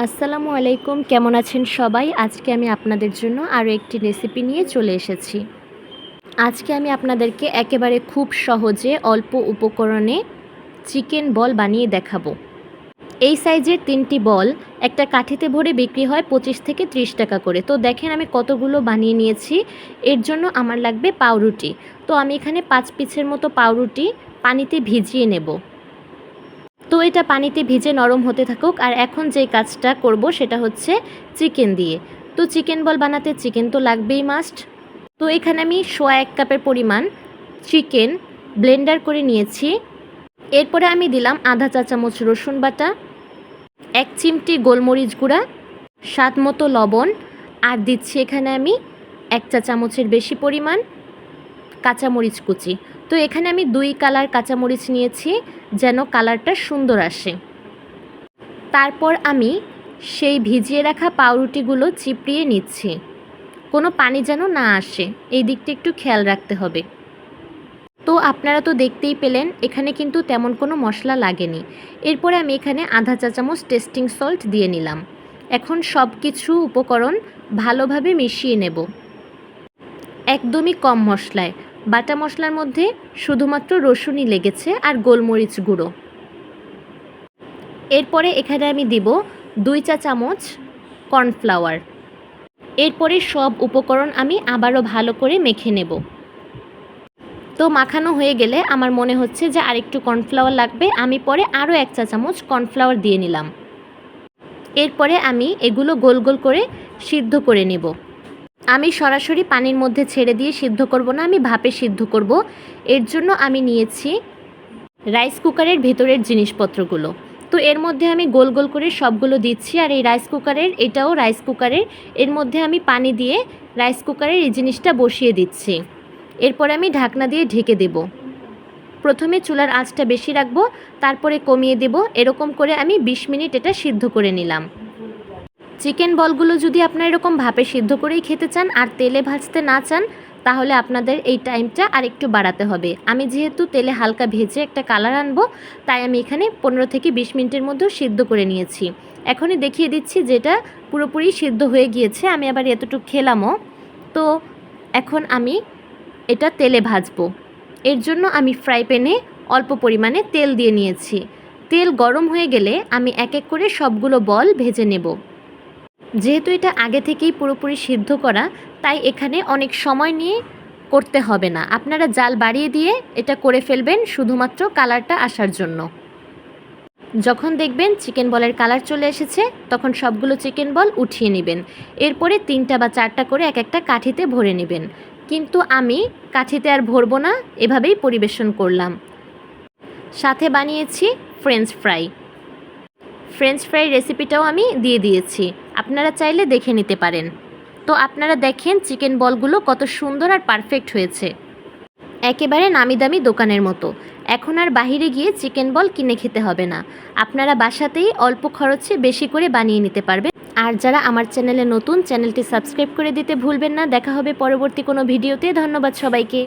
আসসালামু আলাইকুম, কেমন আছেন সবাই? আজকে আমি আপনাদের জন্য আরও একটি রেসিপি নিয়ে চলে এসেছি। আজকে আমি আপনাদেরকে একেবারে খুব সহজে অল্প উপকরণে চিকেন বল বানিয়ে দেখাবো। এই সাইজের 3টি বল একটা কাঠিতে ভরে বিক্রি হয় 25 থেকে 30 টাকা করে। তো দেখেন আমি কতগুলো বানিয়ে নিয়েছি। এর জন্য আমার লাগবে পাউরুটি। তো আমি এখানে 5 পিসের মতো পাউরুটি পানিতে ভিজিয়ে নেব। তো এটা পানিতে ভিজে নরম হতে থাকুক। আর এখন যেই কাজটা করব সেটা হচ্ছে চিকেন দিয়ে। তো চিকেন বল বানাতে চিকেন তো লাগবেই মাস্ট। তো এখানে আমি 1 কাপের পরিমাণ চিকেন ব্লেন্ডার করে নিয়েছি। এরপরে আমি দিলাম আধা চা চামচ রসুন বাটা, 1 চিমটি গোলমরিচ গুঁড়া, স্বাদ মতো লবণ, আর দিচ্ছি এখানে আমি 1 চা চামচের বেশি পরিমাণ কাঁচামরিচ কুচি। তো এখানে আমি 2 কালার কাঁচামরিচ নিয়েছি যেন কালারটা সুন্দর আসে। তারপর আমি সেই ভিজিয়ে রাখা পাউরুটিগুলো চিপড়িয়ে নিচ্ছি, কোনো পানি যেন না আসে, এই দিকটা একটু খেয়াল রাখতে হবে। তো আপনারা তো দেখতেই পেলেন এখানে কিন্তু তেমন কোনো মশলা লাগেনি। এরপরে আমি এখানে আধা চা চামচ টেস্টিং সল্ট দিয়ে নিলাম। এখন সব কিছু উপকরণ ভালোভাবে মিশিয়ে নেব, একদমই কম মশলায়। বাটা মশলার মধ্যে শুধুমাত্র রসুনই লেগেছে আর গোলমরিচ গুঁড়ো। এরপরে এখানে আমি দিব 2 চা চামচ কর্নফ্লাওয়ার। এরপরে সব উপকরণ আমি আবারও ভালো করে মেখে নেব। তো মাখানো হয়ে গেলে আমার মনে হচ্ছে যে আরেকটু কর্নফ্লাওয়ার লাগবে, আমি পরে আরও 1 চা চামচ কর্নফ্লাওয়ার দিয়ে নিলাম। এরপরে আমি এগুলো গোল গোল করে সিদ্ধ করে নেব। আমি সরাসরি পানির মধ্যে ছেড়ে দিয়ে সিদ্ধ করব না, আমি ভাপে সিদ্ধ করব। এর জন্য আমি নিয়েছি রাইস কুকারের ভেতরের জিনিসপত্রগুলো। তো এর মধ্যে আমি গোল গোল করে সবগুলো দিচ্ছি। আর এই রাইস কুকারের, এটাও রাইস কুকারের, এর মধ্যে আমি পানি দিয়ে রাইস কুকারের এই জিনিসটা বসিয়ে দিচ্ছি। এরপরে আমি ঢাকনা দিয়ে ঢেকে দেব। প্রথমে চুলার আঁচটা বেশি রাখবো, তারপরে কমিয়ে দেব। এরকম করে আমি 20 মিনিট এটা সিদ্ধ করে নিলাম। চিকেন বলগুলো যদি আপনারা এরকম ভাপে সিদ্ধ করেই খেতে চান আর তেলে ভাজতে না চান, তাহলে আপনাদের এই টাইমটা আর একটু বাড়াতে হবে। আমি যেহেতু তেলে হালকা ভেজে একটা কালার আনবো, তাই আমি এখানে 15 থেকে 20 মিনিটের মধ্যে সিদ্ধ করে নিয়েছি। এখনই দেখিয়ে দিচ্ছি যেটা পুরোপুরি সিদ্ধ হয়ে গিয়েছে। আমি আবার এতটুকু খেলামও। তো এখন আমি এটা তেলে ভাজবো। এর জন্য আমি ফ্রাই প্যানে অল্প পরিমাণে তেল দিয়ে নিয়েছি। তেল গরম হয়ে গেলে আমি এক এক করে সবগুলো বল ভেজে নেব। যেহেতু এটা আগে থেকেই পুরোপুরি সিদ্ধ করা, তাই এখানে অনেক সময় নিয়ে করতে হবে না। আপনারা জাল বাড়িয়ে দিয়ে এটা করে ফেলবেন শুধুমাত্র কালারটা আসার জন্য। যখন দেখবেন চিকেন বলের কালার চলে এসেছে, তখন সবগুলো চিকেন বল উঠিয়ে নেবেন। এরপরে 3টা বা 4টা করে এক একটা কাঠিতে ভরে নেবেন। কিন্তু আমি কাঠিতে আর ভরবো না, এভাবেই পরিবেশন করলাম। সাথে বানিয়েছি ফ্রেঞ্চ ফ্রাই। ফ্রেঞ্চ ফ্রাই রেসিপিটাও আমি দিয়ে দিয়েছি, আপনারা চাইলে দেখে নিতে পারেন। তো আপনারা দেখেন চিকেন বলগুলো কত সুন্দর আর পারফেক্ট হয়েছে, একেবারে নামি দামি দোকানের মতো। এখন আর বাহিরে গিয়ে চিকেন বল কিনে খেতে হবে না, আপনারা বাসাতেই অল্প খরচে বেশি করে বানিয়ে নিতে পারবেন। আর যারা আমার চ্যানেলে নতুন, চ্যানেলটি সাবস্ক্রাইব করে দিতে ভুলবেন না। দেখা হবে পরবর্তী কোনো ভিডিওতে। ধন্যবাদ সবাইকে।